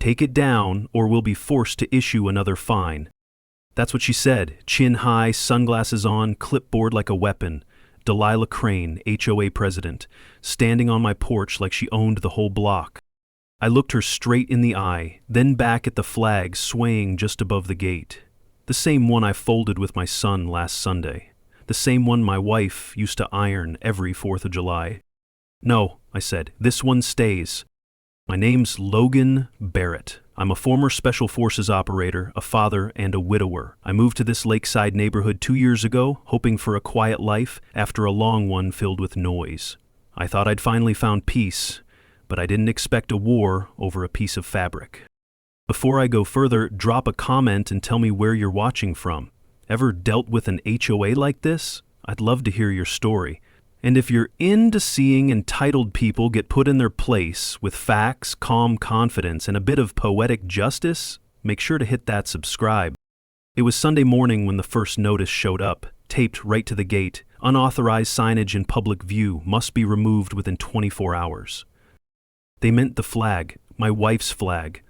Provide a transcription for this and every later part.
Take it down, or we'll be forced to issue another fine. That's what she said, chin high, sunglasses on, clipboard like a weapon. Delilah Crane, HOA president, standing on my porch like she owned the whole block. I looked her straight in the eye, then back at the flag swaying just above the gate. The same one I folded with my son last Sunday. The same one my wife used to iron every 4th of July. No, I said, this one stays. My name's Logan Barrett. I'm a former Special Forces operator, a father, and a widower. I moved to this lakeside neighborhood 2 years ago, hoping for a quiet life after a long one filled with noise. I thought I'd finally found peace, but I didn't expect a war over a piece of fabric. Before I go further, drop a comment and tell me where you're watching from. Ever dealt with an HOA like this? I'd love to hear your story. And if you're into seeing entitled people get put in their place with facts, calm confidence, and a bit of poetic justice, make sure to hit that subscribe. It was Sunday morning when the first notice showed up, taped right to the gate. Unauthorized signage in public view must be removed within 24 hours. They meant the flag, my wife's flag.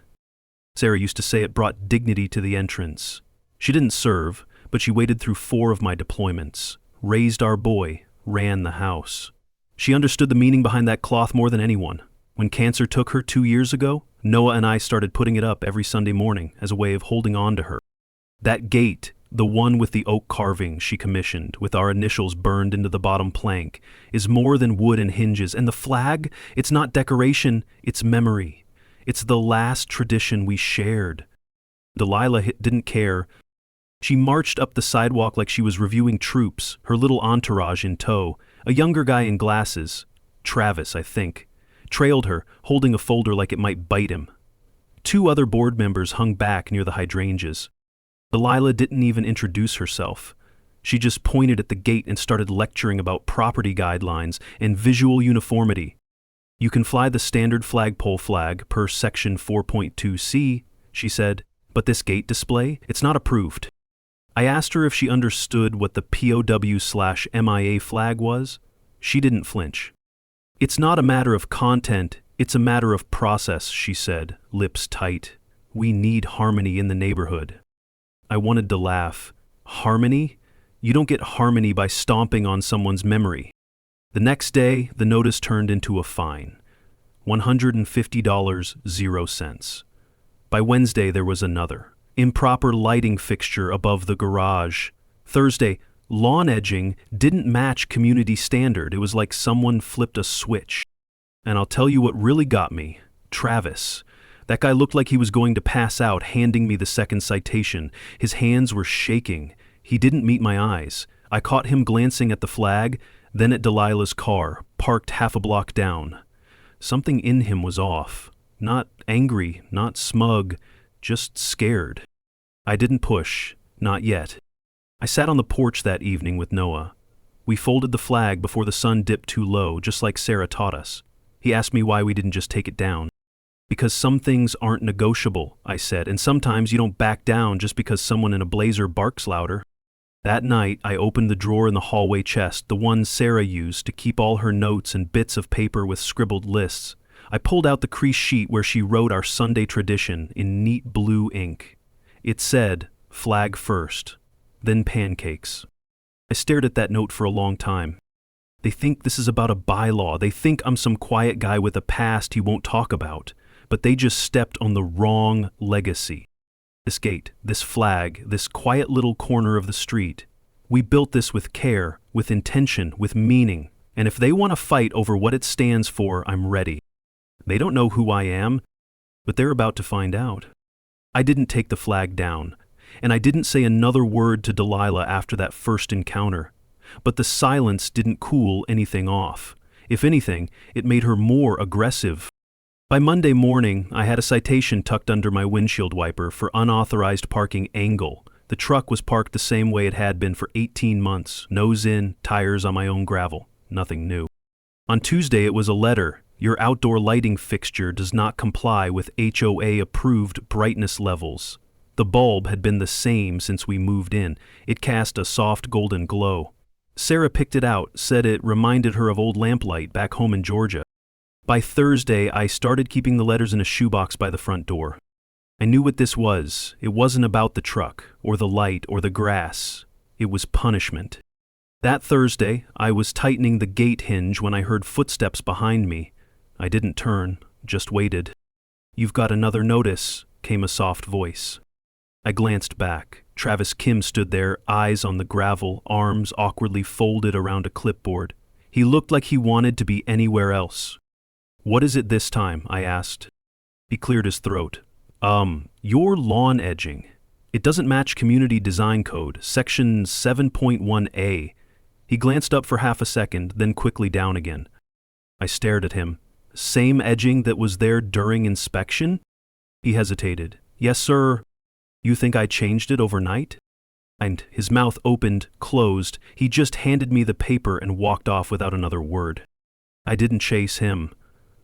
Sarah used to say it brought dignity to the entrance. She didn't serve, but she waded through 4 of my deployments, raised our boy, ran the house. She understood the meaning behind that cloth more than anyone. When cancer took her 2 years ago, Noah and I started putting it up every Sunday morning as a way of holding on to her. That gate, the one with the oak carving she commissioned, with our initials burned into the bottom plank, is more than wood and hinges. And the flag, it's not decoration, it's memory. It's the last tradition we shared. Delilah didn't care. She marched up the sidewalk like she was reviewing troops, her little entourage in tow. A younger guy in glasses, Travis, I think, trailed her, holding a folder like it might bite him. 2 other board members hung back near the hydrangeas. Delilah didn't even introduce herself. She just pointed at the gate and started lecturing about property guidelines and visual uniformity. You can fly the standard flagpole flag per Section 4.2c, she said, but this gate display, it's not approved. I asked her if she understood what the POW/MIA flag was. She didn't flinch. It's not a matter of content, it's a matter of process, she said, lips tight. We need harmony in the neighborhood. I wanted to laugh. Harmony? You don't get harmony by stomping on someone's memory. The next day, the notice turned into a fine. $150.00. By Wednesday, there was another. Improper lighting fixture above the garage. Thursday, lawn edging didn't match community standard. It was like someone flipped a switch. And I'll tell you what really got me. Travis. That guy looked like he was going to pass out, handing me the second citation. His hands were shaking. He didn't meet my eyes. I caught him glancing at the flag, then at Delilah's car, parked half a block down. Something in him was off. Not angry, not smug, just scared. I didn't push, not yet. I sat on the porch that evening with Noah. We folded the flag before the sun dipped too low, just like Sarah taught us. He asked me why we didn't just take it down. Because some things aren't negotiable, I said, and sometimes you don't back down just because someone in a blazer barks louder. That night, I opened the drawer in the hallway chest, the one Sarah used to keep all her notes and bits of paper with scribbled lists. I pulled out the crease sheet where she wrote our Sunday tradition in neat blue ink. It said, flag first, then pancakes. I stared at that note for a long time. They think this is about a bylaw. They think I'm some quiet guy with a past he won't talk about. But they just stepped on the wrong legacy. This gate, this flag, this quiet little corner of the street. We built this with care, with intention, with meaning. And if they want to fight over what it stands for, I'm ready. They don't know who I am, but they're about to find out. I didn't take the flag down, and I didn't say another word to Delilah after that first encounter. But the silence didn't cool anything off. If anything, it made her more aggressive. By Monday morning, I had a citation tucked under my windshield wiper for unauthorized parking angle. The truck was parked the same way it had been for 18 months, nose in, tires on my own gravel. Nothing new. On Tuesday, it was a letter. Your outdoor lighting fixture does not comply with HOA-approved brightness levels. The bulb had been the same since we moved in. It cast a soft golden glow. Sarah picked it out, said it reminded her of old lamplight back home in Georgia. By Thursday, I started keeping the letters in a shoebox by the front door. I knew what this was. It wasn't about the truck, or the light, or the grass. It was punishment. That Thursday, I was tightening the gate hinge when I heard footsteps behind me. I didn't turn, just waited. "You've got another notice," came a soft voice. I glanced back. Travis Kim stood there, eyes on the gravel, arms awkwardly folded around a clipboard. He looked like he wanted to be anywhere else. "What is it this time?" I asked. He cleared his throat. Your lawn edging. It doesn't match Community Design Code, Section 7.1A. He glanced up for half a second, then quickly down again. I stared at him. "Same edging that was there during inspection?" He hesitated. "Yes, sir." "You think I changed it overnight?" And his mouth opened, closed. He just handed me the paper and walked off without another word. I didn't chase him,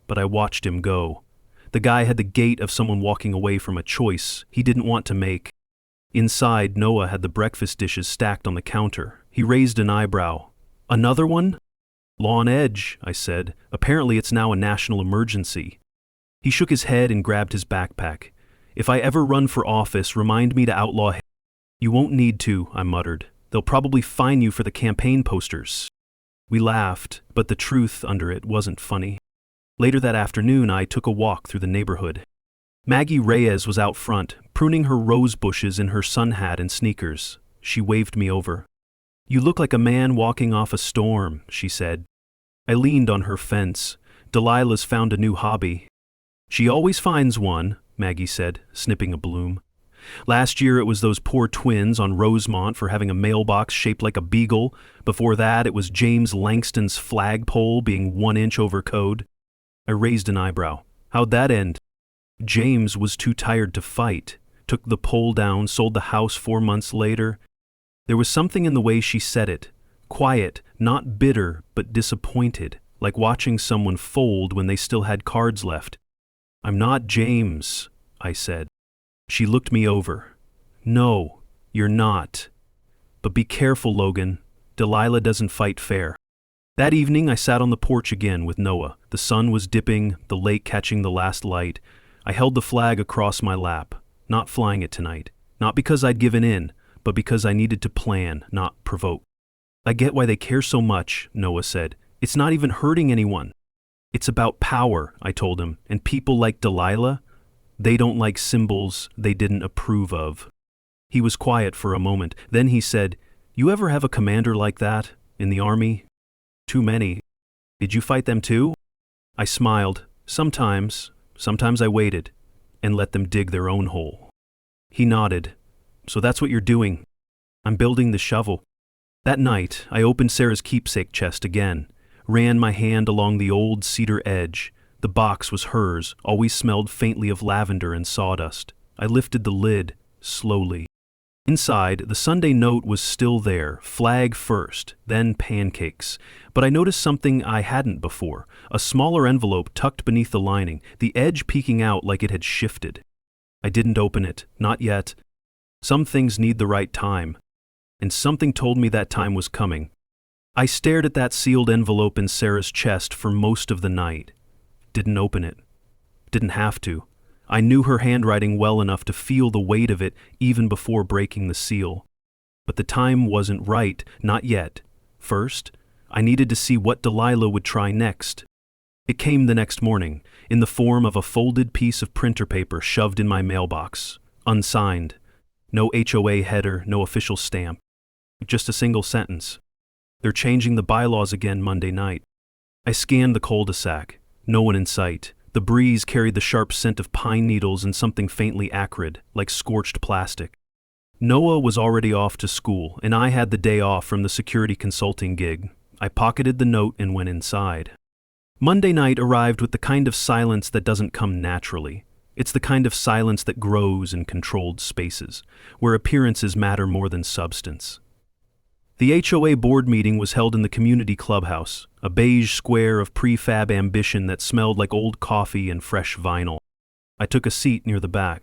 but I watched him go. The guy had the gait of someone walking away from a choice he didn't want to make. Inside, Noah had the breakfast dishes stacked on the counter. He raised an eyebrow. "Another one?" "Lawn edge," I said. "Apparently it's now a national emergency." He shook his head and grabbed his backpack. "If I ever run for office, remind me to outlaw him." "You won't need to," I muttered. "They'll probably fine you for the campaign posters." We laughed, but the truth under it wasn't funny. Later that afternoon, I took a walk through the neighborhood. Maggie Reyes was out front, pruning her rose bushes in her sun hat and sneakers. She waved me over. "You look like a man walking off a storm," she said. I leaned on her fence. "Delilah's found a new hobby." "She always finds one," Maggie said, snipping a bloom. "Last year it was those poor twins on Rosemont for having a mailbox shaped like a beagle. Before that it was James Langston's flagpole being 1 inch over code." I raised an eyebrow. "How'd that end?" "James was too tired to fight. Took the pole down, sold the house 4 months later." There was something in the way she said it. Quiet, not bitter, but disappointed, like watching someone fold when they still had cards left. "I'm not James," I said. She looked me over. "No, you're not. But be careful, Logan. Delilah doesn't fight fair." That evening I sat on the porch again with Noah. The sun was dipping, the lake catching the last light. I held the flag across my lap, not flying it tonight. Not because I'd given in, but because I needed to plan, not provoke. "I get why they care so much," Noah said. "It's not even hurting anyone." "It's about power," I told him, "and people like Delilah, they don't like symbols they didn't approve of." He was quiet for a moment. Then he said, "You ever have a commander like that, in the army?" "Too many." "Did you fight them too?" I smiled. Sometimes I waited and let them dig their own hole." He nodded. "So that's what you're doing." "I'm building the shovel." That night, I opened Sarah's keepsake chest again, ran my hand along the old cedar edge. The box was hers, always smelled faintly of lavender and sawdust. I lifted the lid, slowly. Inside, the Sunday note was still there, flag first, then pancakes. But I noticed something I hadn't before, a smaller envelope tucked beneath the lining, the edge peeking out like it had shifted. I didn't open it, not yet. Some things need the right time, and something told me that time was coming. I stared at that sealed envelope in Sarah's chest for most of the night. Didn't open it. Didn't have to. I knew her handwriting well enough to feel the weight of it even before breaking the seal. But the time wasn't right, not yet. First, I needed to see what Delilah would try next. It came the next morning, in the form of a folded piece of printer paper shoved in my mailbox, unsigned. No HOA header, no official stamp. Just a single sentence. "They're changing the bylaws again Monday night." I scanned the cul-de-sac. No one in sight. The breeze carried the sharp scent of pine needles and something faintly acrid, like scorched plastic. Noah was already off to school, and I had the day off from the security consulting gig. I pocketed the note and went inside. Monday night arrived with the kind of silence that doesn't come naturally. It's the kind of silence that grows in controlled spaces, where appearances matter more than substance. The HOA board meeting was held in the community clubhouse, a beige square of prefab ambition that smelled like old coffee and fresh vinyl. I took a seat near the back.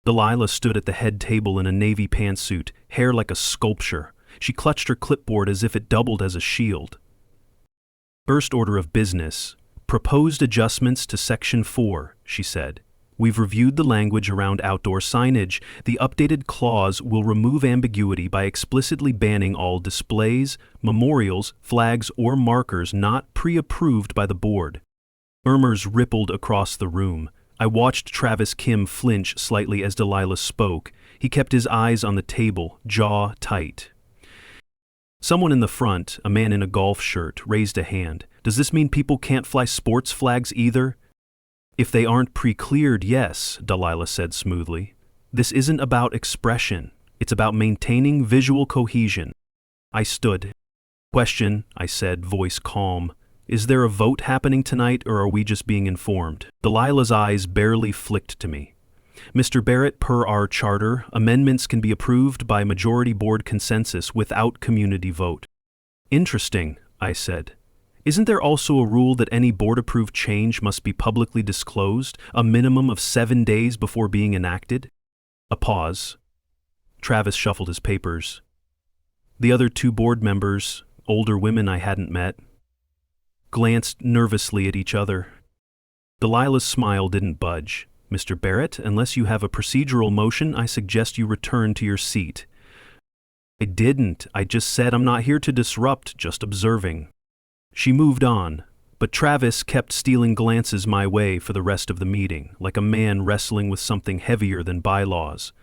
Delilah stood at the head table in a navy pantsuit, hair like a sculpture. She clutched her clipboard as if it doubled as a shield. "First order of business, Proposed adjustments to Section 4, she said. We've reviewed the language around outdoor signage. The updated clause will remove ambiguity by explicitly banning all displays, memorials, flags, or markers not pre-approved by the board. Murmurs rippled across the room. I watched Travis Kim flinch slightly as Delilah spoke. He kept his eyes on the table, jaw tight. Someone in the front, a man in a golf shirt, raised a hand. Does this mean people can't fly sports flags either? If they aren't pre-cleared, yes, Delilah said smoothly. This isn't about expression. It's about maintaining visual cohesion. I stood. Question, I said, voice calm. Is there a vote happening tonight, or are we just being informed? Delilah's eyes barely flicked to me. Mr. Barrett, per our charter, amendments can be approved by majority board consensus without community vote. Interesting, I said. Isn't there also a rule that any board-approved change must be publicly disclosed, a minimum of 7 days before being enacted? A pause. Travis shuffled his papers. The other 2 board members, older women I hadn't met, glanced nervously at each other. Delilah's smile didn't budge. Mr. Barrett, unless you have a procedural motion, I suggest you return to your seat. I didn't. I just said I'm not here to disrupt, just observing. She moved on, but Travis kept stealing glances my way for the rest of the meeting, like a man wrestling with something heavier than bylaws.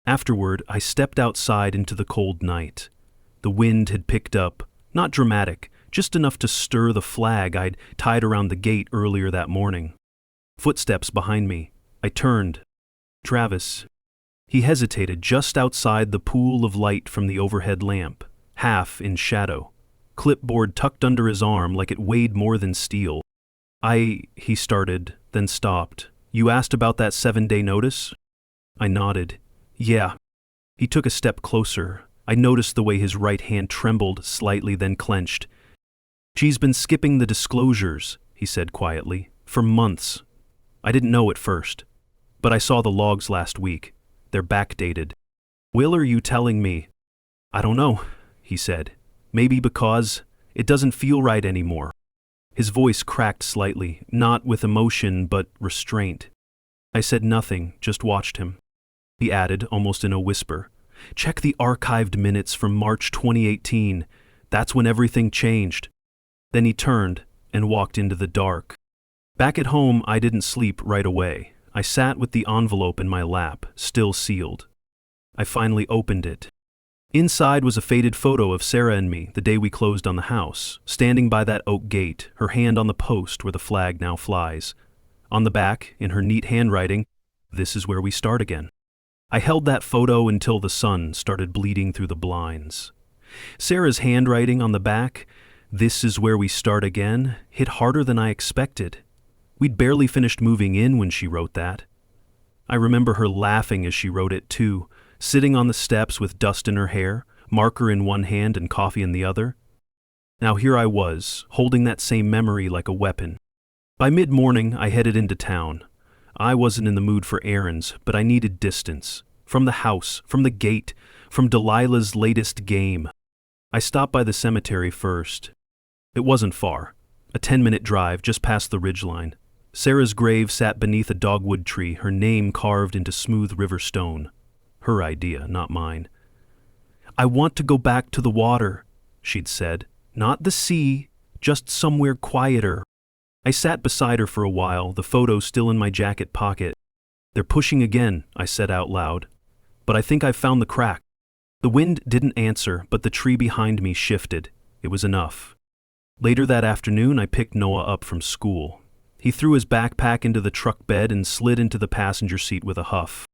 Afterward, I stepped outside into the cold night. The wind had picked up, not dramatic, just enough to stir the flag I'd tied around the gate earlier that morning. Footsteps behind me. I turned. Travis. He hesitated just outside the pool of light from the overhead lamp, half in shadow. Clipboard tucked under his arm like it weighed more than steel. He started, then stopped. You asked about that 7-day notice? I nodded. Yeah. He took a step closer. I noticed the way his right hand trembled slightly, then clenched. She's been skipping the disclosures, he said quietly, for months. I didn't know at first, but I saw the logs last week. They're backdated. Will, are you telling me? I don't know, he said. Maybe because it doesn't feel right anymore. His voice cracked slightly, not with emotion but restraint. I said nothing, just watched him. He added, almost in a whisper, check the archived minutes from March 2018. That's when everything changed. Then he turned and walked into the dark. Back at home, I didn't sleep right away. I sat with the envelope in my lap, still sealed. I finally opened it. Inside was a faded photo of Sarah and me the day we closed on the house, standing by that oak gate, her hand on the post where the flag now flies. On the back, in her neat handwriting, this is where we start again. I held that photo until the sun started bleeding through the blinds. Sarah's handwriting on the back, this is where we start again, hit harder than I expected. We'd barely finished moving in when she wrote that. I remember her laughing as she wrote it too, sitting on the steps with dust in her hair, marker in one hand and coffee in the other. Now here I was, holding that same memory like a weapon. By mid-morning, I headed into town. I wasn't in the mood for errands, but I needed distance. From the house, from the gate, from Delilah's latest game. I stopped by the cemetery first. It wasn't far. A 10-minute drive just past the ridgeline. Sarah's grave sat beneath a dogwood tree, her name carved into smooth river stone. Her idea, not mine. I want to go back to the water, she'd said. Not the sea, just somewhere quieter. I sat beside her for a while, the photo still in my jacket pocket. They're pushing again, I said out loud. But I think I've found the crack. The wind didn't answer, but the tree behind me shifted. It was enough. Later that afternoon, I picked Noah up from school. He threw his backpack into the truck bed and slid into the passenger seat with a huff.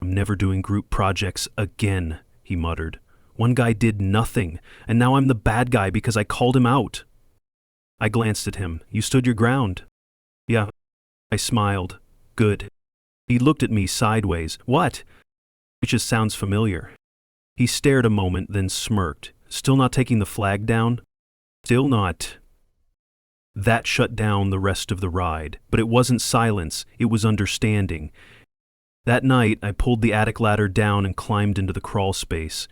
I'm never doing group projects again, he muttered. One guy did nothing, and now I'm the bad guy because I called him out. I glanced at him. You stood your ground. Yeah. I smiled. Good. He looked at me sideways. What? It just sounds familiar. He stared a moment, then smirked. Still not taking the flag down? Still not. That shut down the rest of the ride, but it wasn't silence, it was understanding. That night, I pulled the attic ladder down and climbed into the crawl space.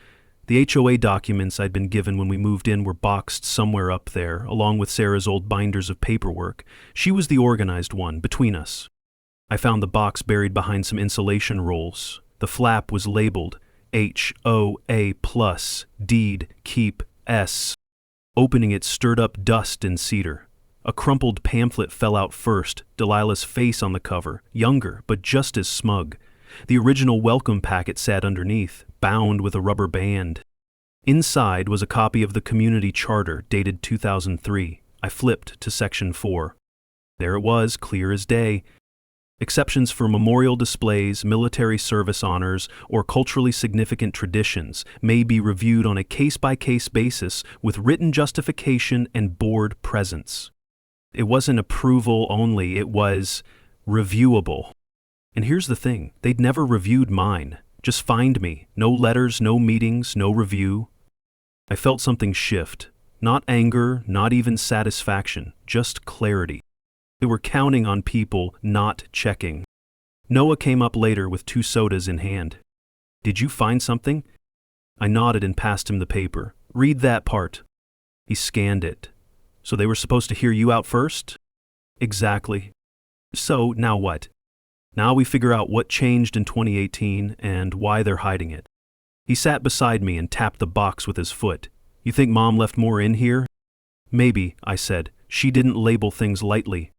The HOA documents I'd been given when we moved in were boxed somewhere up there, along with Sarah's old binders of paperwork. She was the organized one, between us. I found the box buried behind some insulation rolls. The flap was labeled HOA plus, deed, keep, S. Opening it stirred up dust and cedar. A crumpled pamphlet fell out first, Delilah's face on the cover, younger, but just as smug. The original welcome packet sat underneath, bound with a rubber band. Inside was a copy of the community charter, dated 2003. I flipped to section 4. There it was, clear as day. Exceptions for memorial displays, military service honors, or culturally significant traditions may be reviewed on a case-by-case basis with written justification and board presence. It wasn't approval only, it was reviewable. And here's the thing, they'd never reviewed mine. Just find me. No letters, no meetings, no review. I felt something shift. Not anger, not even satisfaction, just clarity. They were counting on people not checking. Noah came up later with 2 sodas in hand. Did you find something? I nodded and passed him the paper. Read that part. He scanned it. So they were supposed to hear you out first? Exactly. So, now what? Now we figure out what changed in 2018 and why they're hiding it. He sat beside me and tapped the box with his foot. You think Mom left more in here? Maybe, I said. She didn't label things lightly.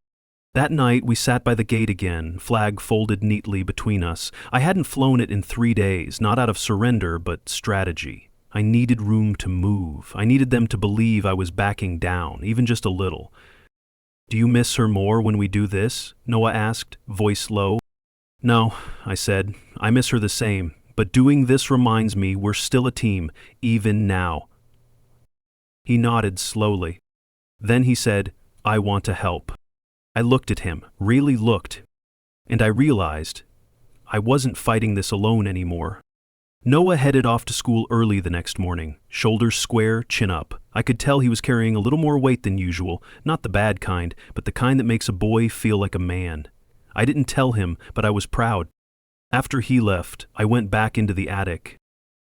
That night, we sat by the gate again, flag folded neatly between us. I hadn't flown it in 3 days, not out of surrender, but strategy. I needed room to move. I needed them to believe I was backing down, even just a little. Do you miss her more when we do this? Noah asked, voice low. No, I said. I miss her the same, but doing this reminds me we're still a team, even now. He nodded slowly. Then he said, I want to help. I looked at him, really looked, and I realized I wasn't fighting this alone anymore. Noah headed off to school early the next morning, shoulders square, chin up. I could tell he was carrying a little more weight than usual, not the bad kind, but the kind that makes a boy feel like a man. I didn't tell him, but I was proud. After he left, I went back into the attic.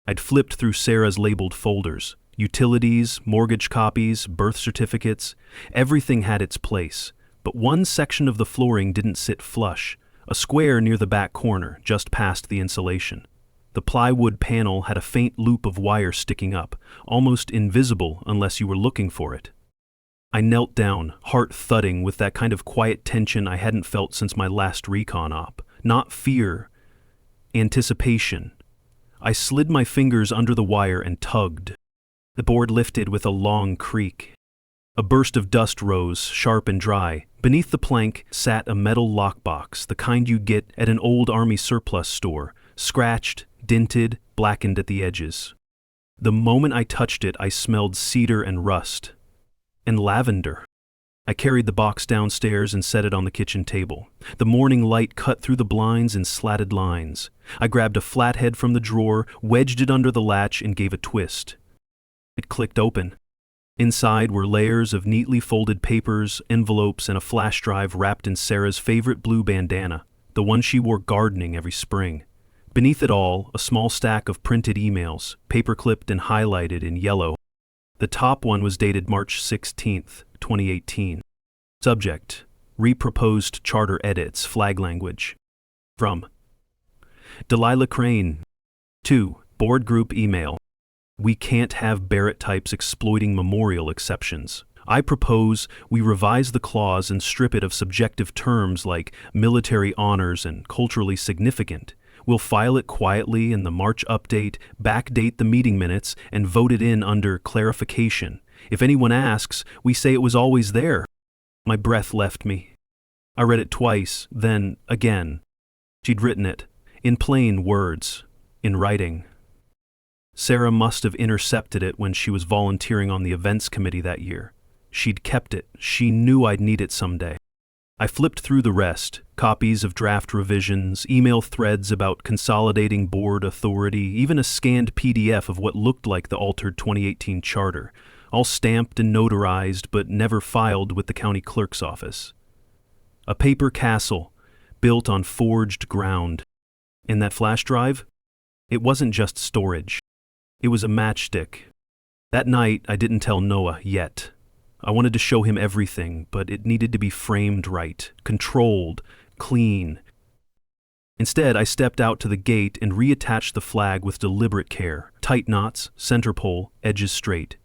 I'd flipped through Sarah's labeled folders. Utilities, mortgage copies, birth certificates. Everything had its place. But one section of the flooring didn't sit flush, a square near the back corner, just past the insulation. The plywood panel had a faint loop of wire sticking up, almost invisible unless you were looking for it. I knelt down, heart thudding with that kind of quiet tension I hadn't felt since my last recon op. Not fear, anticipation. I slid my fingers under the wire and tugged. The board lifted with a long creak. A burst of dust rose, sharp and dry. Beneath the plank sat a metal lockbox, the kind you get at an old army surplus store, scratched, dinted, blackened at the edges. The moment I touched it, I smelled cedar and rust. And lavender. I carried the box downstairs and set it on the kitchen table. The morning light cut through the blinds in slatted lines. I grabbed a flathead from the drawer, wedged it under the latch, and gave a twist. It clicked open. Inside were layers of neatly folded papers, envelopes, and a flash drive wrapped in Sarah's favorite blue bandana, the one she wore gardening every spring. Beneath it all, a small stack of printed emails, paper-clipped and highlighted in yellow. The top one was dated March 16th, 2018. Subject: Reproposed Charter Edits, Flag Language. From Delilah Crane. 2. Board Group Email. We can't have Barrett types exploiting memorial exceptions. I propose we revise the clause and strip it of subjective terms like military honors and culturally significant. We'll file it quietly in the March update, backdate the meeting minutes, and vote it in under clarification. If anyone asks, we say it was always there. My breath left me. I read it twice, then again. She'd written it, in plain words, in writing. Sarah must have intercepted it when she was volunteering on the events committee that year. She'd kept it. She knew I'd need it someday. I flipped through the rest, copies of draft revisions, email threads about consolidating board authority, even a scanned PDF of what looked like the altered 2018 charter, all stamped and notarized but never filed with the county clerk's office. A paper castle, built on forged ground. And that flash drive? It wasn't just storage. It was a matchstick. That night, I didn't tell Noah yet. I wanted to show him everything, but it needed to be framed right, controlled, clean. Instead, I stepped out to the gate and reattached the flag with deliberate care. Tight knots, center pole, edges straight.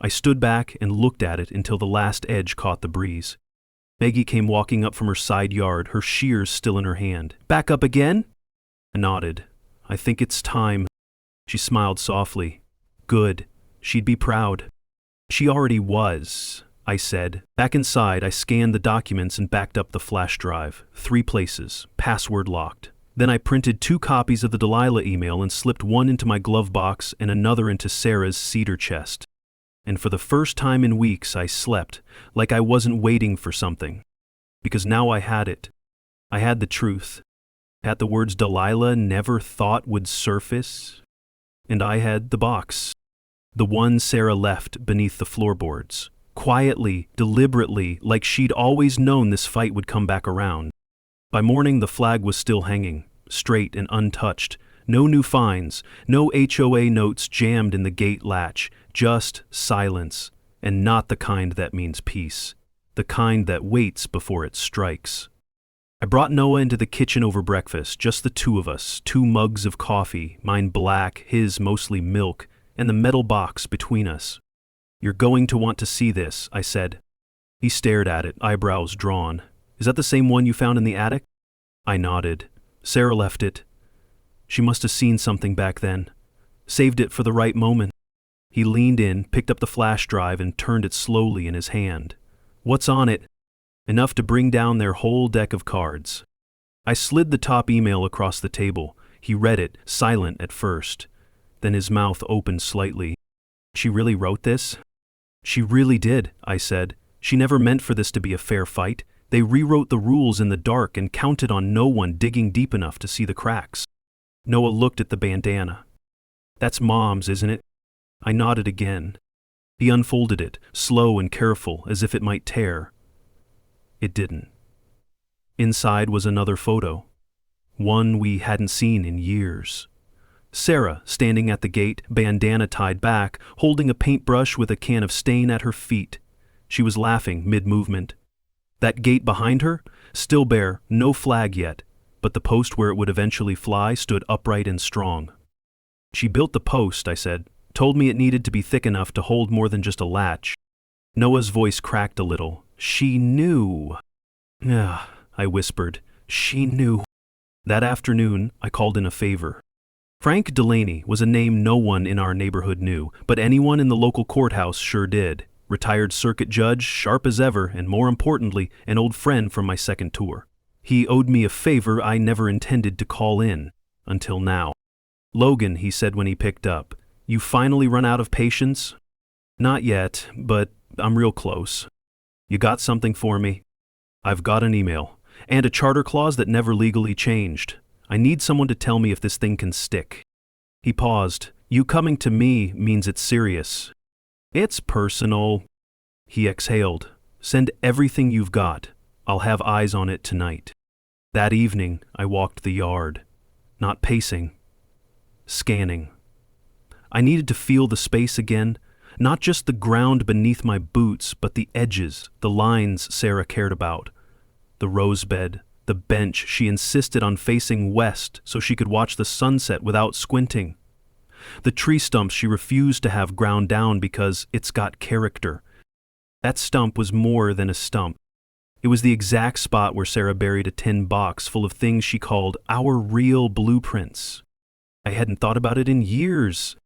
I stood back and looked at it until the last edge caught the breeze. Maggie came walking up from her side yard, her shears still in her hand. "Back up again?" I nodded. "I think it's time." She smiled softly. "Good. She'd be proud." "She already was," I said. Back inside, I scanned the documents and backed up the flash drive. 3 places, password locked. Then I printed 2 copies of the Delilah email and slipped one into my glove box and another into Sarah's cedar chest. And for the first time in weeks, I slept, like I wasn't waiting for something. Because now I had it. I had the truth. I had the words Delilah never thought would surface. And I had the box. The one Sarah left beneath the floorboards. Quietly, deliberately, like she'd always known this fight would come back around. By morning, the flag was still hanging, straight and untouched. No new fines, no HOA notes jammed in the gate latch, just silence, and not the kind that means peace, the kind that waits before it strikes. I brought Noah into the kitchen over breakfast, just the 2 of us, 2 mugs of coffee, mine black, his mostly milk, and the metal box between us. "You're going to want to see this," I said. He stared at it, eyebrows drawn. "Is that the same one you found in the attic?" I nodded. "Sarah left it. She must have seen something back then. Saved it for the right moment." He leaned in, picked up the flash drive, and turned it slowly in his hand. "What's on it?" Enough to bring down their whole deck of cards. I slid the top email across the table. He read it, silent at first. Then his mouth opened slightly. "She really wrote this?" "She really did," I said. "She never meant for this to be a fair fight. They rewrote the rules in the dark and counted on no one digging deep enough to see the cracks." Noah looked at the bandana. "That's Mom's, isn't it?" I nodded again. He unfolded it, slow and careful, as if it might tear. It didn't. Inside was another photo. One we hadn't seen in years. Sarah, standing at the gate, bandana tied back, holding a paintbrush with a can of stain at her feet. She was laughing mid-movement. That gate behind her, still bare, no flag yet, but the post where it would eventually fly stood upright and strong. "She built the post," I said. "Told me it needed to be thick enough to hold more than just a latch." Noah's voice cracked a little. "She knew." "Ah," I whispered. "She knew." That afternoon, I called in a favor. Frank Delaney was a name no one in our neighborhood knew, but anyone in the local courthouse sure did. Retired circuit judge, sharp as ever, and more importantly, an old friend from my second tour. He owed me a favor I never intended to call in, until now. "Logan," he said when he picked up, "you finally run out of patience?" "Not yet, but I'm real close." "You got something for me?" "I've got an email, and a charter clause that never legally changed. I need someone to tell me if this thing can stick." He paused. "You coming to me means it's serious." "It's personal." He exhaled. "Send everything you've got. I'll have eyes on it tonight." That evening, I walked the yard. Not pacing. Scanning. I needed to feel the space again, not just the ground beneath my boots, but the edges, the lines Sarah cared about. The rose bed, the bench she insisted on facing west so she could watch the sunset without squinting. The tree stumps she refused to have ground down because it's got character. That stump was more than a stump. It was the exact spot where Sarah buried a tin box full of things she called our real blueprints. I hadn't thought about it in years.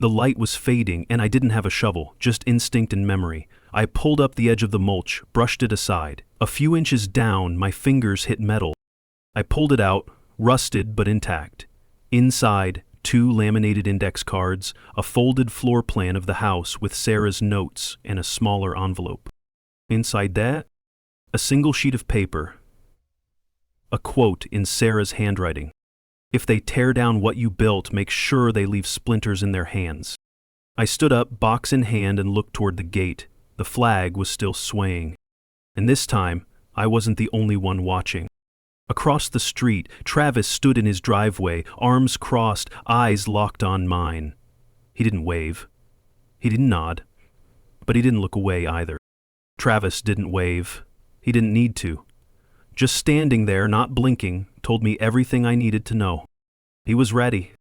The light was fading, and I didn't have a shovel, just instinct and memory. I pulled up the edge of the mulch, brushed it aside. A few inches down, my fingers hit metal. I pulled it out, rusted but intact. Inside, 2 laminated index cards, a folded floor plan of the house with Sarah's notes, and a smaller envelope. Inside that, a single sheet of paper. A quote in Sarah's handwriting. "If they tear down what you built, make sure they leave splinters in their hands." I stood up, box in hand, and looked toward the gate. The flag was still swaying. And this time, I wasn't the only one watching. Across the street, Travis stood in his driveway, arms crossed, eyes locked on mine. He didn't wave. He didn't nod. But he didn't look away either. Travis didn't wave. He didn't need to. Just standing there, not blinking, told me everything I needed to know. He was ready.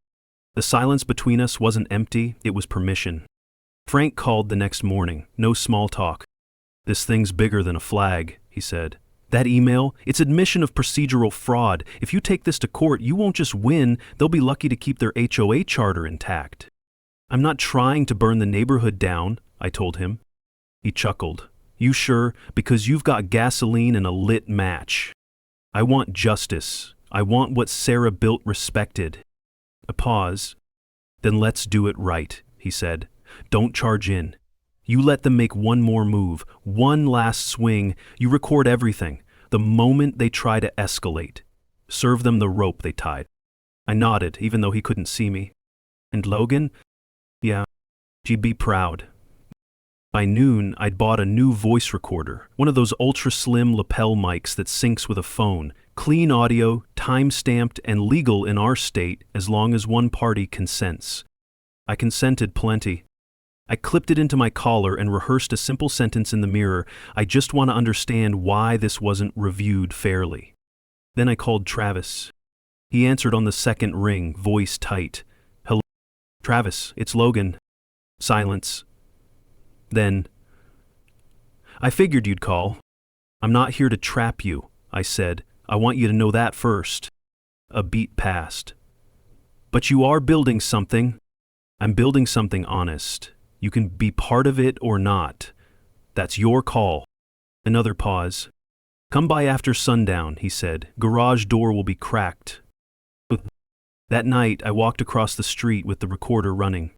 The silence between us wasn't empty, it was permission. Frank called the next morning, no small talk. "This thing's bigger than a flag," he said. "That email, it's admission of procedural fraud. If you take this to court, you won't just win, they'll be lucky to keep their HOA charter intact." "I'm not trying to burn the neighborhood down," I told him. He chuckled. "You sure? Because you've got gasoline and a lit match. I want justice. I want what Sarah built respected." A pause. "Then let's do it right," he said. "Don't charge in. You let them make one more move, one last swing, you record everything. The moment they try to escalate, serve them the rope they tied." I nodded, even though he couldn't see me. "And Logan?" "Yeah, she'd be proud." By noon, I'd bought a new voice recorder, one of those ultra-slim lapel mics that syncs with a phone. Clean audio, time-stamped, and legal in our state as long as one party consents. I consented plenty. I clipped it into my collar and rehearsed a simple sentence in the mirror. "I just want to understand why this wasn't reviewed fairly." Then I called Travis. He answered on the second ring, voice tight. "Hello, Travis, it's Logan." Silence. Then, "I figured you'd call. I'm not here to trap you," I said. "I want you to know that first." A beat passed. "But you are building something." "I'm building something honest. You can be part of it or not. That's your call." Another pause. "Come by after sundown," he said. "Garage door will be cracked." That night, I walked across the street with the recorder running.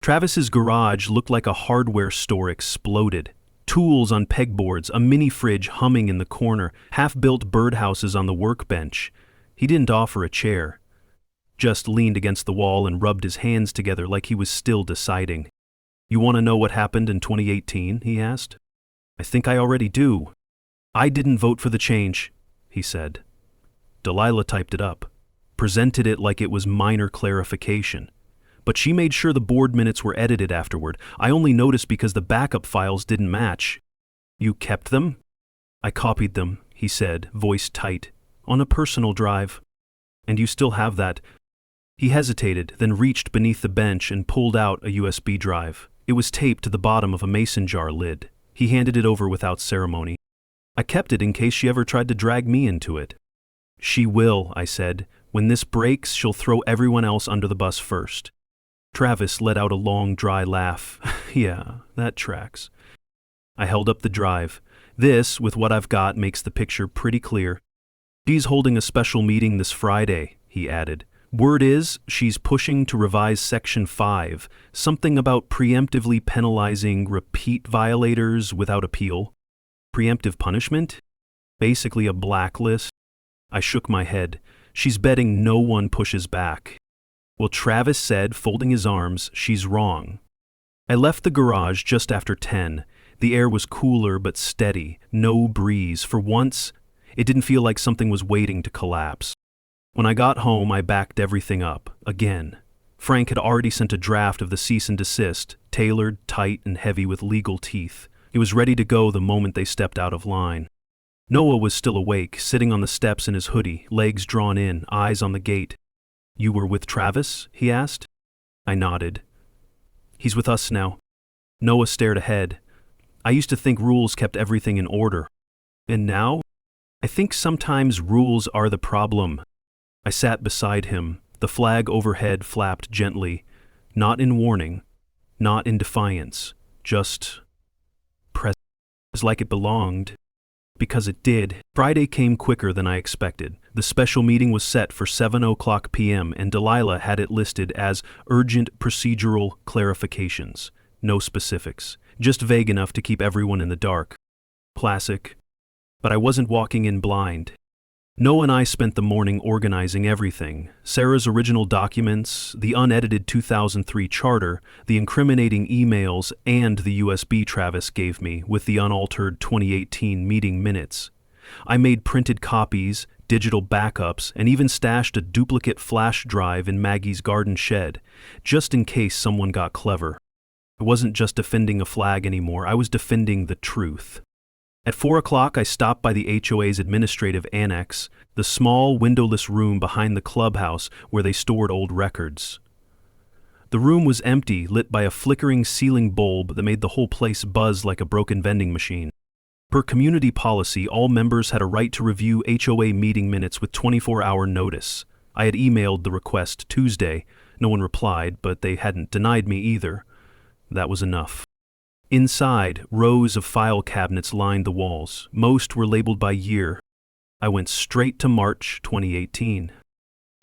Travis's garage looked like a hardware store exploded. Tools on pegboards, a mini-fridge humming in the corner, half-built birdhouses on the workbench. He didn't offer a chair. Just leaned against the wall and rubbed his hands together like he was still deciding. "You want to know what happened in 2018? He asked. "I think I already do." "I didn't vote for the change," he said. Delilah typed it up, presented it like it was minor clarification. But she made sure the board minutes were edited afterward. I only noticed because the backup files didn't match. "You kept them?" "I copied them," he said, voice tight, "on a personal drive." "And you still have that?" He hesitated, then reached beneath the bench and pulled out a USB drive. It was taped to the bottom of a mason jar lid. He handed it over without ceremony. "I kept it in case she ever tried to drag me into it." "She will," I said. "When this breaks, she'll throw everyone else under the bus first." Travis let out a long, dry laugh. "Yeah, that tracks." I held up the drive. "This, with what I've got, makes the picture pretty clear." "She's holding a special meeting this Friday," he added. "Word is, she's pushing to revise Section 5, something about preemptively penalizing repeat violators without appeal." "Preemptive punishment? Basically a blacklist?" I shook my head. "She's betting no one pushes back." "Well," Travis said, folding his arms, "she's wrong." I left the garage just after 10. The air was cooler but steady, no breeze. For once, it didn't feel like something was waiting to collapse. When I got home, I backed everything up, again. Frank had already sent a draft of the cease and desist, tailored, tight, and heavy with legal teeth. It was ready to go the moment they stepped out of line. Noah was still awake, sitting on the steps in his hoodie, legs drawn in, eyes on the gate. "You were with Travis?" he asked. I nodded. "He's with us now." Noah stared ahead. "I used to think rules kept everything in order. And now? I think sometimes rules are the problem." I sat beside him. The flag overhead flapped gently, not in warning, not in defiance, just present, like it belonged. Because it did. Friday came quicker than I expected. The special meeting was set for 7:00 p.m. and Delilah had it listed as urgent procedural clarifications. No specifics, just vague enough to keep everyone in the dark. Classic. But I wasn't walking in blind. Noah and I spent the morning organizing everything. Sarah's original documents, the unedited 2003 charter, the incriminating emails, and the USB Travis gave me with the unaltered 2018 meeting minutes. I made printed copies, digital backups, and even stashed a duplicate flash drive in Maggie's garden shed, just in case someone got clever. I wasn't just defending a flag anymore, I was defending the truth. At 4 o'clock, I stopped by the HOA's administrative annex, the small, windowless room behind the clubhouse where they stored old records. The room was empty, lit by a flickering ceiling bulb that made the whole place buzz like a broken vending machine. Per community policy, all members had a right to review HOA meeting minutes with 24-hour notice. I had emailed the request Tuesday. No one replied, but they hadn't denied me either. That was enough. Inside, rows of file cabinets lined the walls. Most were labeled by year. I went straight to March 2018.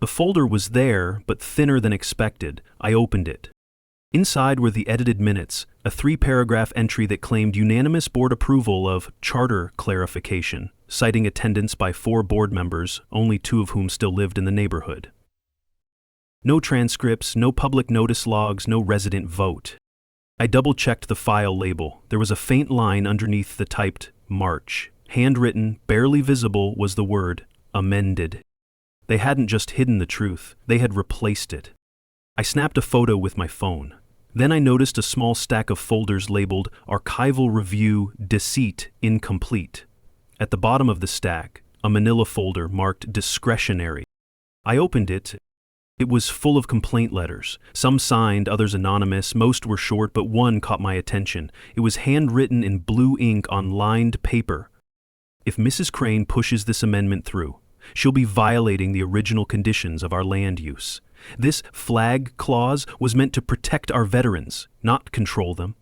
The folder was there, but thinner than expected. I opened it. Inside were the edited minutes, a 3-paragraph entry that claimed unanimous board approval of charter clarification, citing attendance by 4 board members, only 2 of whom still lived in the neighborhood. No transcripts, no public notice logs, no resident vote. I double-checked the file label. There was a faint line underneath the typed March. Handwritten, barely visible, was the word amended. They hadn't just hidden the truth, they had replaced it. I snapped a photo with my phone. Then I noticed a small stack of folders labeled Archival Review Deceit Incomplete. At the bottom of the stack, a manila folder marked Discretionary. I opened it. It was full of complaint letters, some signed, others anonymous, most were short, but one caught my attention. It was handwritten in blue ink on lined paper. If Mrs. Crane pushes this amendment through, she'll be violating the original conditions of our land use. This flag clause was meant to protect our veterans, not control them.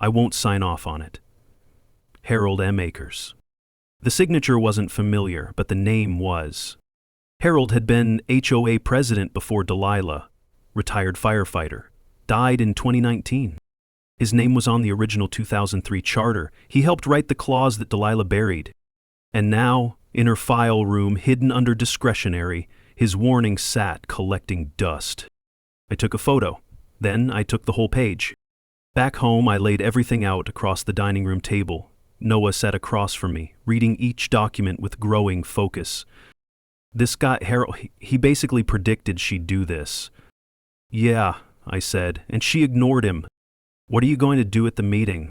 I won't sign off on it. Harold M. Akers. The signature wasn't familiar, but the name was. Harold had been HOA president before Delilah, retired firefighter, died in 2019. His name was on the original 2003 charter. He helped write the clause that Delilah buried. And now, in her file room, hidden under discretionary, his warning sat collecting dust. I took a photo. Then I took the whole page. Back home, I laid everything out across the dining room table. Noah sat across from me, reading each document with growing focus. This guy, Harold, he basically predicted she'd do this. Yeah, I said, and she ignored him. What are you going to do at the meeting?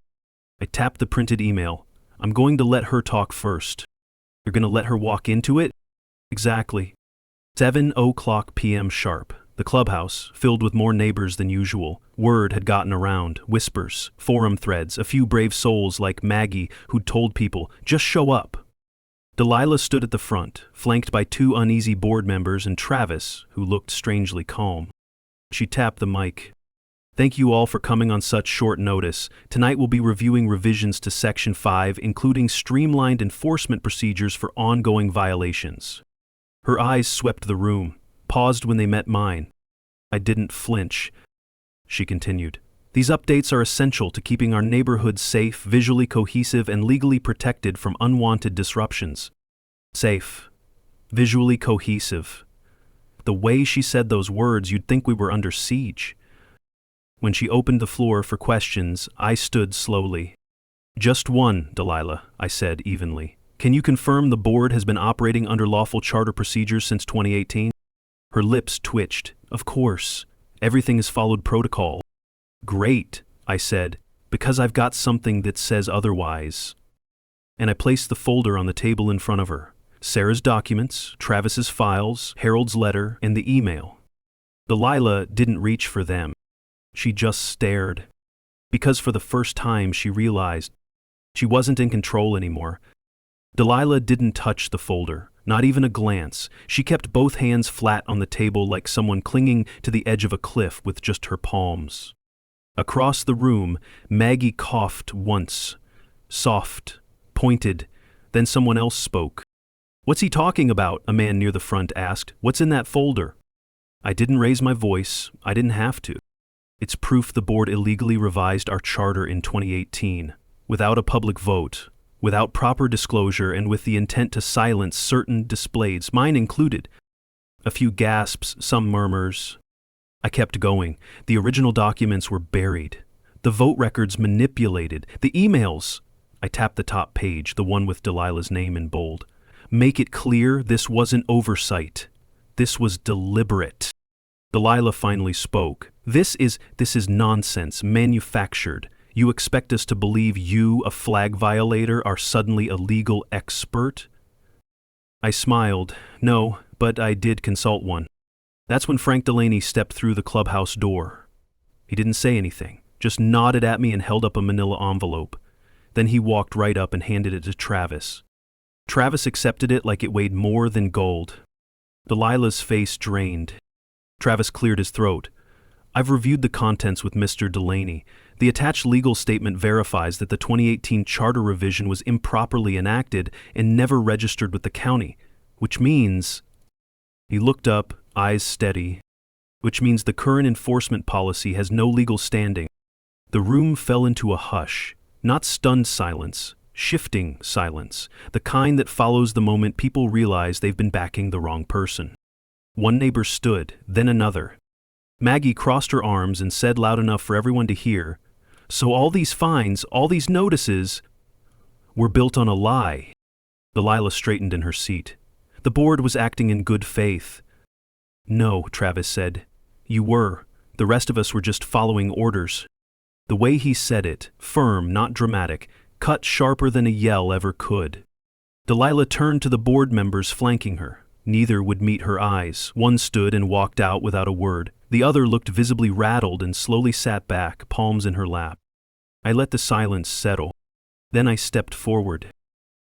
I tapped the printed email. I'm going to let her talk first. You're going to let her walk into it? Exactly. 7:00 p.m. sharp. The clubhouse, filled with more neighbors than usual. Word had gotten around, whispers, forum threads, a few brave souls like Maggie who'd told people, just show up. Delilah stood at the front, flanked by 2 uneasy board members and Travis, who looked strangely calm. She tapped the mic. Thank you all for coming on such short notice. Tonight we'll be reviewing revisions to Section 5, including streamlined enforcement procedures for ongoing violations. Her eyes swept the room, paused when they met mine. I didn't flinch. She continued. These updates are essential to keeping our neighborhood safe, visually cohesive, and legally protected from unwanted disruptions. Safe. Visually cohesive. The way she said those words, you'd think we were under siege. When she opened the floor for questions, I stood slowly. Just one, Delilah, I said evenly. Can you confirm the board has been operating under lawful charter procedures since 2018? Her lips twitched. Of course. Everything has followed protocol. Great, I said, because I've got something that says otherwise. And I placed the folder on the table in front of her. Sarah's documents, Travis's files, Harold's letter, and the email. Delilah didn't reach for them. She just stared. Because for the first time she realized she wasn't in control anymore. Delilah didn't touch the folder, not even a glance. She kept both hands flat on the table like someone clinging to the edge of a cliff with just her palms. Across the room, Maggie coughed once. Soft, pointed. Then someone else spoke. What's he talking about? A man near the front asked. What's in that folder? I didn't raise my voice. I didn't have to. It's proof the board illegally revised our charter in 2018, without a public vote, without proper disclosure, and with the intent to silence certain displays, mine included. A few gasps, some murmurs. I kept going. The original documents were buried. The vote records manipulated. The emails. I tapped the top page, the one with Delilah's name in bold. Make it clear this wasn't oversight. This was deliberate. Delilah finally spoke. This is nonsense, manufactured. You expect us to believe you, a flag violator, are suddenly a legal expert? I smiled. No, but I did consult one. That's when Frank Delaney stepped through the clubhouse door. He didn't say anything, just nodded at me and held up a manila envelope. Then he walked right up and handed it to Travis. Travis accepted it like it weighed more than gold. Delilah's face drained. Travis cleared his throat. I've reviewed the contents with Mr. Delaney. The attached legal statement verifies that the 2018 charter revision was improperly enacted and never registered with the county, which means... He looked up, eyes steady. Which means the current enforcement policy has no legal standing. The room fell into a hush, not stunned silence, shifting silence, the kind that follows the moment people realize they've been backing the wrong person. One neighbor stood, then another. Maggie crossed her arms and said loud enough for everyone to hear, "So all these fines, all these notices, were built on a lie." Delilah straightened in her seat. The board was acting in good faith. "No," Travis said. "You were. The rest of us were just following orders." The way he said it, firm, not dramatic, cut sharper than a yell ever could. Delilah turned to the board members flanking her. Neither would meet her eyes. One stood and walked out without a word. The other looked visibly rattled and slowly sat back, palms in her lap. I let the silence settle. Then I stepped forward.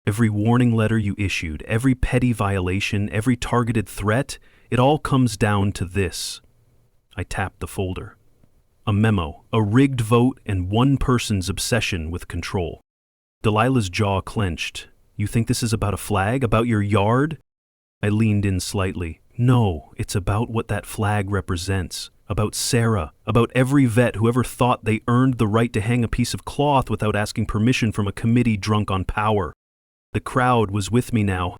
Every warning letter you issued, every petty violation, every targeted threat, it all comes down to this. I tapped the folder. A memo, a rigged vote, and one person's obsession with control. Delilah's jaw clenched. You think this is about a flag? About your yard? I leaned in slightly. No, it's about what that flag represents. About Sarah. About every vet who ever thought they earned the right to hang a piece of cloth without asking permission from a committee drunk on power. The crowd was with me now.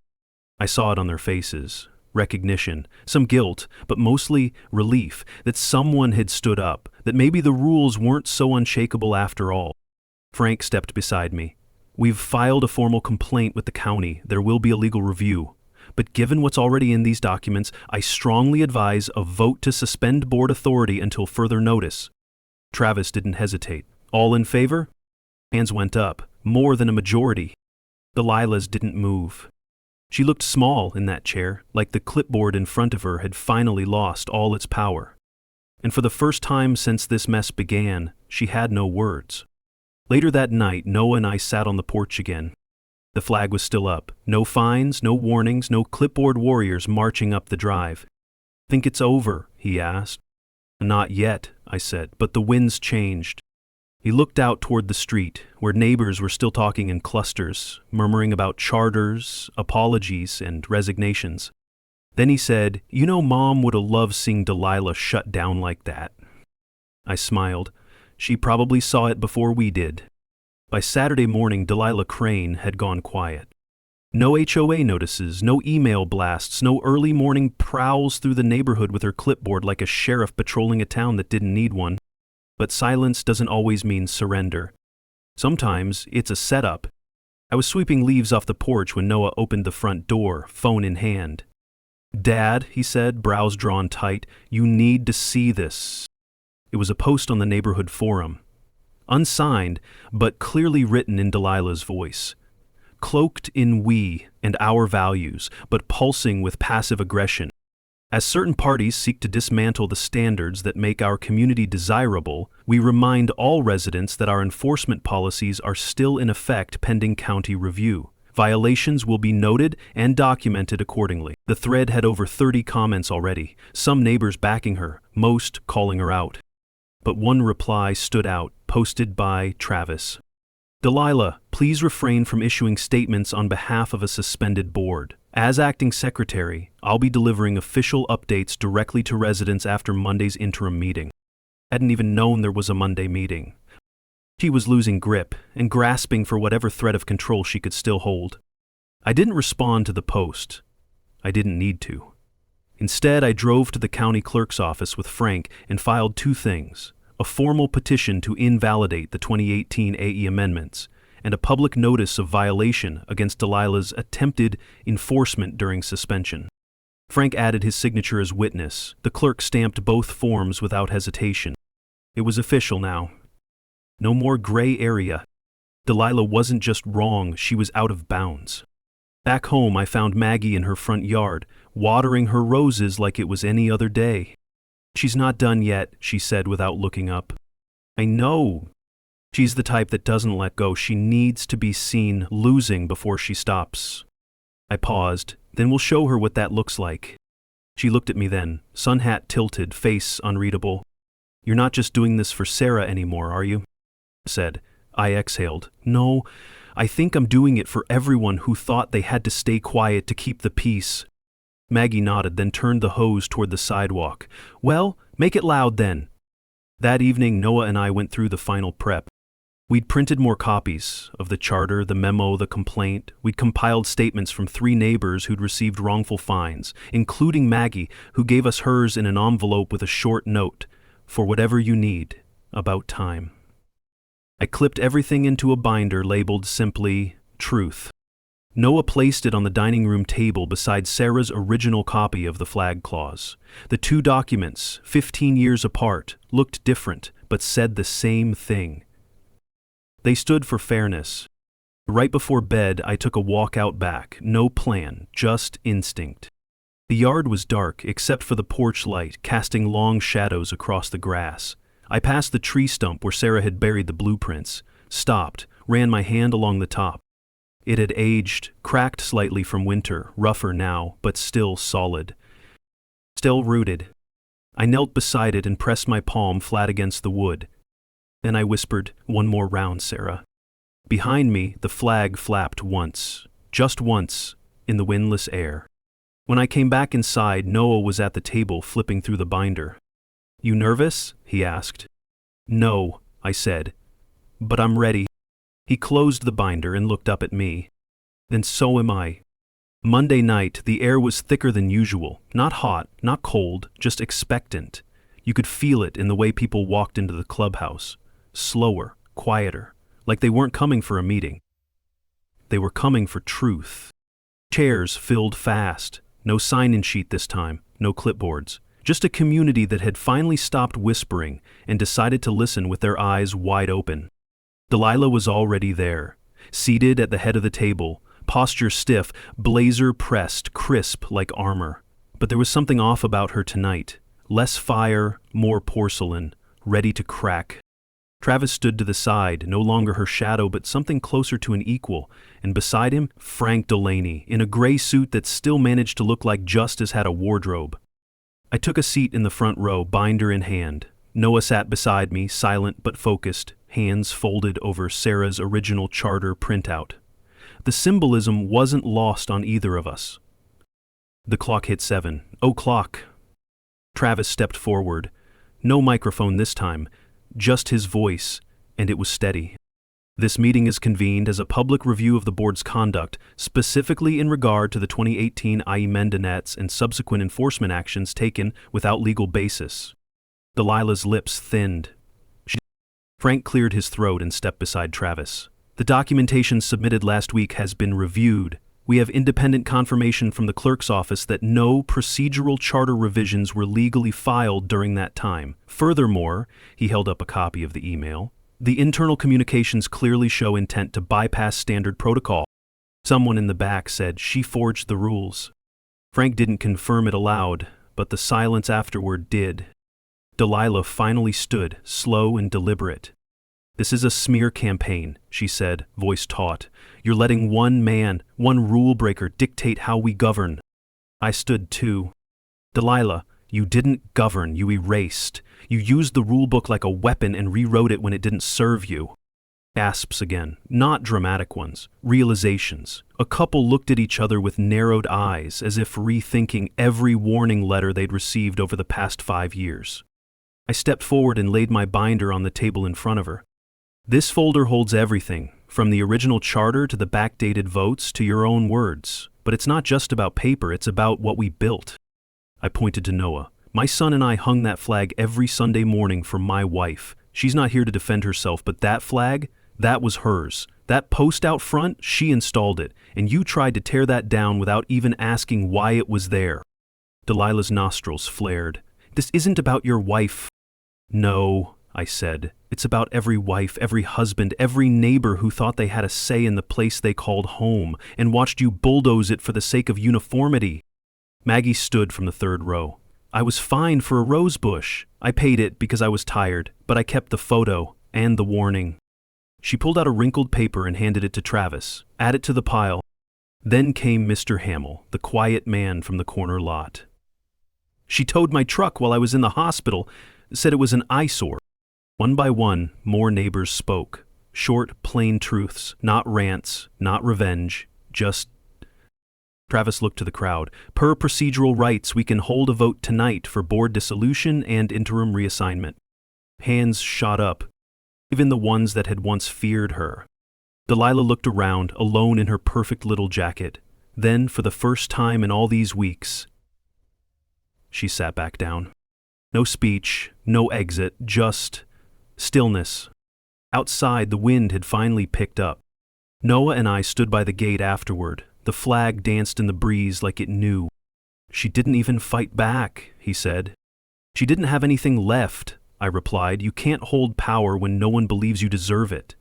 I saw it on their faces. Recognition, some guilt, but mostly relief that someone had stood up, that maybe the rules weren't so unshakable after all. Frank stepped beside me. We've filed a formal complaint with the county. There will be a legal review. But given what's already in these documents, I strongly advise a vote to suspend board authority until further notice. Travis didn't hesitate. All in favor? Hands went up, more than a majority. Delilah's didn't move. She looked small in that chair, like the clipboard in front of her had finally lost all its power. And for the first time since this mess began, she had no words. Later that night, Noah and I sat on the porch again. The flag was still up. No fines, no warnings, no clipboard warriors marching up the drive. Think it's over? He asked. Not yet, I said, but the wind's changed. He looked out toward the street, where neighbors were still talking in clusters, murmuring about charters, apologies, and resignations. Then he said, You know, Mom would have loved seeing Delilah shut down like that. I smiled. She probably saw it before we did. By Saturday morning, Delilah Crane had gone quiet. No HOA notices, no email blasts, no early morning prowls through the neighborhood with her clipboard like a sheriff patrolling a town that didn't need one. But silence doesn't always mean surrender. Sometimes it's a setup. I was sweeping leaves off the porch when Noah opened the front door, phone in hand. Dad, he said, brows drawn tight, you need to see this. It was a post on the neighborhood forum. Unsigned, but clearly written in Delilah's voice. Cloaked in we and our values, but pulsing with passive aggression. As certain parties seek to dismantle the standards that make our community desirable, we remind all residents that our enforcement policies are still in effect pending county review. Violations will be noted and documented accordingly. The thread had over 30 comments already, some neighbors backing her, most calling her out. But one reply stood out, posted by Travis. Delilah, please refrain from issuing statements on behalf of a suspended board. As acting secretary, I'll be delivering official updates directly to residents after Monday's interim meeting. I hadn't even known there was a Monday meeting. She was losing grip and grasping for whatever thread of control she could still hold. I didn't respond to the post. I didn't need to. Instead, I drove to the county clerk's office with Frank and filed two things: a formal petition to invalidate the 2018 AE amendments, and a public notice of violation against Delilah's attempted enforcement during suspension. Frank added his signature as witness. The clerk stamped both forms without hesitation. It was official now. No more gray area. Delilah wasn't just wrong, she was out of bounds. Back home, I found Maggie in her front yard, watering her roses like it was any other day. "She's not done yet," she said without looking up. "I know. She's the type that doesn't let go. She needs to be seen losing before she stops." I paused. "Then we'll show her what that looks like." She looked at me then, sun hat tilted, face unreadable. "You're not just doing this for Sarah anymore, are you?" I said. I exhaled. "No, I think I'm doing it for everyone who thought they had to stay quiet to keep the peace." Maggie nodded, then turned the hose toward the sidewalk. "Well, make it loud then." That evening, Noah and I went through the final prep. We'd printed more copies of the charter, the memo, the complaint. We'd compiled statements from 3 neighbors who'd received wrongful fines, including Maggie, who gave us hers in an envelope with a short note, "For whatever you need, about time." I clipped everything into a binder labeled simply Truth. Noah placed it on the dining room table beside Sarah's original copy of the flag clause. The 2 documents, 15 years apart, looked different, but said the same thing. They stood for fairness. Right before bed, I took a walk out back, no plan, just instinct. The yard was dark, except for the porch light, casting long shadows across the grass. I passed the tree stump where Sarah had buried the blueprints, stopped, ran my hand along the top. It had aged, cracked slightly from winter, rougher now, but still solid. Still rooted. I knelt beside it and pressed my palm flat against the wood. Then I whispered, "One more round, Sarah." Behind me, the flag flapped once, just once, in the windless air. When I came back inside, Noah was at the table flipping through the binder. "You nervous?" he asked. "No," I said, "but I'm ready." He closed the binder and looked up at me. "Then so am I." Monday night, the air was thicker than usual, not hot, not cold, just expectant. You could feel it in the way people walked into the clubhouse. Slower, quieter, like they weren't coming for a meeting. They were coming for truth. Chairs filled fast. No sign-in sheet this time, no clipboards. Just a community that had finally stopped whispering and decided to listen with their eyes wide open. Delilah was already there, seated at the head of the table, posture stiff, blazer pressed, crisp like armor. But there was something off about her tonight. Less fire, more porcelain, ready to crack. Travis stood to the side, no longer her shadow but something closer to an equal, and beside him, Frank Delaney, in a gray suit that still managed to look like Justice had a wardrobe. I took a seat in the front row, binder in hand. Noah sat beside me, silent but focused, hands folded over Sarah's original charter printout. The symbolism wasn't lost on either of us. The clock hit 7. "Oh, clock." Travis stepped forward. No microphone this time, just his voice, and it was steady. "This meeting is convened as a public review of the board's conduct, specifically in regard to the 2018 IE Mendenets and subsequent enforcement actions taken without legal basis." Delilah's lips thinned. Frank cleared his throat and stepped beside Travis. "The documentation submitted last week has been reviewed. We have independent confirmation from the clerk's office that no procedural charter revisions were legally filed during that time. Furthermore," he held up a copy of the email, "the internal communications clearly show intent to bypass standard protocol." Someone in the back said, "She forged the rules." Frank didn't confirm it aloud, but the silence afterward did. Delilah finally stood, slow and deliberate. "This is a smear campaign," she said, voice taut. "You're letting one man, one rule breaker, dictate how we govern." I stood too. "Delilah, you didn't govern, you erased. You used the rulebook like a weapon and rewrote it when it didn't serve you." Gasps again, not dramatic ones, realizations. A couple looked at each other with narrowed eyes, as if rethinking every warning letter they'd received over the past 5 years. I stepped forward and laid my binder on the table in front of her. "This folder holds everything, from the original charter to the backdated votes to your own words. But it's not just about paper, it's about what we built." I pointed to Noah. "My son and I hung that flag every Sunday morning for my wife. She's not here to defend herself, but that flag, that was hers. That post out front, she installed it, and you tried to tear that down without even asking why it was there." Delilah's nostrils flared. "This isn't about your wife." "No," I said. "It's about every wife, every husband, every neighbor who thought they had a say in the place they called home and watched you bulldoze it for the sake of uniformity." Maggie stood from the third row. "I was fined for a rose bush. I paid it because I was tired, but I kept the photo and the warning." She pulled out a wrinkled paper and handed it to Travis. "Add it to the pile." Then came Mr. Hamill, the quiet man from the corner lot. "She towed my truck while I was in the hospital, said it was an eyesore." One by one, more neighbors spoke. Short, plain truths, not rants, not revenge, just... Travis looked to the crowd. "Per procedural rights, we can hold a vote tonight for board dissolution and interim reassignment." Hands shot up, even the ones that had once feared her. Delilah looked around, alone in her perfect little jacket. Then, for the first time in all these weeks, she sat back down. No speech, no exit, just stillness. Outside, the wind had finally picked up. Noah and I stood by the gate afterward. The flag danced in the breeze like it knew. "She didn't even fight back," he said. "She didn't have anything left," I replied. "You can't hold power when no one believes you deserve it."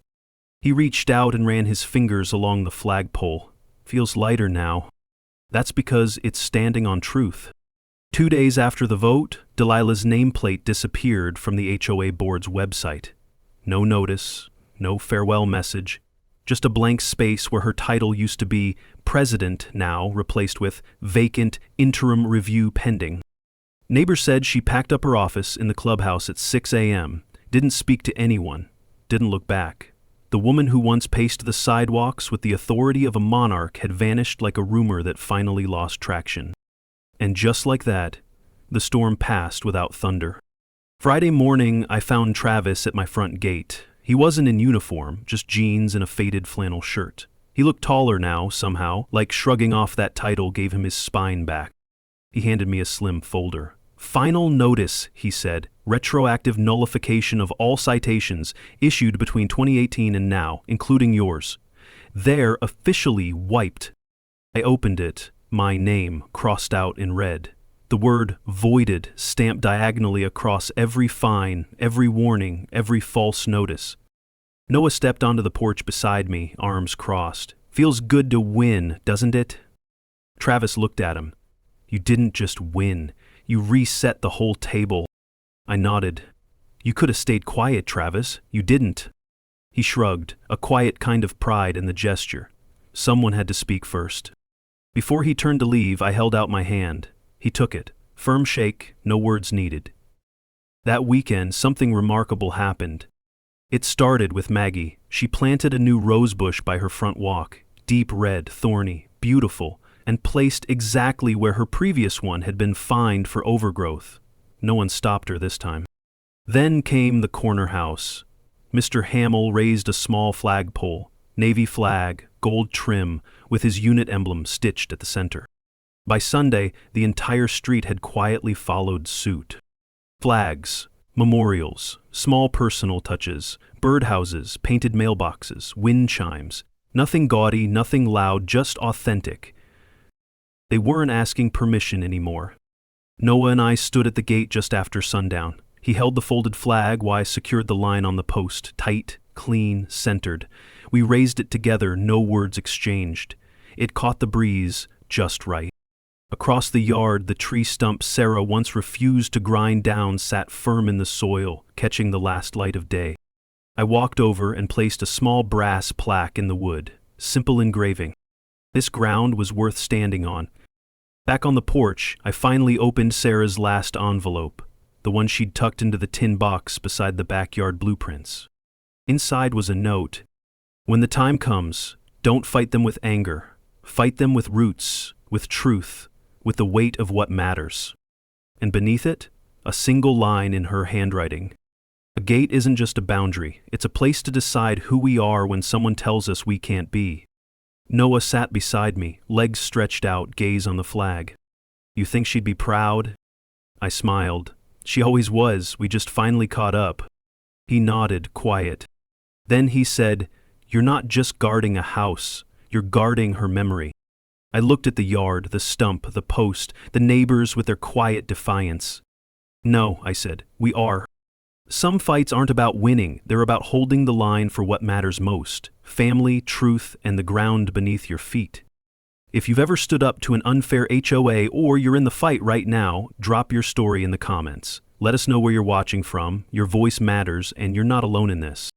He reached out and ran his fingers along the flagpole. "Feels lighter now." "That's because it's standing on truth." 2 days after the vote, Delilah's nameplate disappeared from the HOA board's website. No notice, no farewell message, just a blank space where her title used to be president, now replaced with vacant interim review pending. Neighbors said she packed up her office in the clubhouse at 6 a.m., didn't speak to anyone, didn't look back. The woman who once paced the sidewalks with the authority of a monarch had vanished like a rumor that finally lost traction. And just like that, the storm passed without thunder. Friday morning, I found Travis at my front gate. He wasn't in uniform, just jeans and a faded flannel shirt. He looked taller now, somehow, like shrugging off that title gave him his spine back. He handed me a slim folder. "Final notice," he said. "Retroactive nullification of all citations issued between 2018 and now, including yours. They're officially wiped." I opened it, my name crossed out in red. The word voided stamped diagonally across every fine, every warning, every false notice. Noah stepped onto the porch beside me, arms crossed. "Feels good to win, doesn't it?" Travis looked at him. "You didn't just win. You reset the whole table." I nodded. "You could have stayed quiet, Travis. You didn't." He shrugged, a quiet kind of pride in the gesture. Someone had to speak first. Before he turned to leave, I held out my hand. He took it. Firm shake, no words needed. That weekend, something remarkable happened. It started with Maggie. She planted a new rose bush by her front walk, deep red, thorny, beautiful, and placed exactly where her previous one had been fined for overgrowth. No one stopped her this time. Then came the corner house. Mr. Hamill raised a small flagpole, navy flag, gold trim, with his unit emblem stitched at the center. By Sunday, the entire street had quietly followed suit. Flags, memorials, small personal touches, birdhouses, painted mailboxes, wind chimes. Nothing gaudy, nothing loud, just authentic. They weren't asking permission anymore. Noah and I stood at the gate just after sundown. He held the folded flag while I secured the line on the post, tight, clean, centered. We raised it together, no words exchanged. It caught the breeze just right. Across the yard, the tree stump Sarah once refused to grind down sat firm in the soil, catching the last light of day. I walked over and placed a small brass plaque in the wood, simple engraving. This ground was worth standing on. Back on the porch, I finally opened Sarah's last envelope, the one she'd tucked into the tin box beside the backyard blueprints. Inside was a note. "When the time comes, don't fight them with anger. Fight them with roots, with truth, with the weight of what matters." And beneath it, a single line in her handwriting. "A gate isn't just a boundary, it's a place to decide who we are when someone tells us we can't be." Noah sat beside me, legs stretched out, gaze on the flag. "You think she'd be proud?" I smiled. "She always was, we just finally caught up." He nodded, quiet. Then he said, You're not just guarding a house, you're guarding her memory. I looked at the yard, the stump, the post, the neighbors with their quiet defiance. No, I said, we are. Some fights aren't about winning, they're about holding the line for what matters most: family, truth, and the ground beneath your feet. If you've ever stood up to an unfair HOA or you're in the fight right now, drop your story in the comments. Let us know where you're watching from, your voice matters, and you're not alone in this.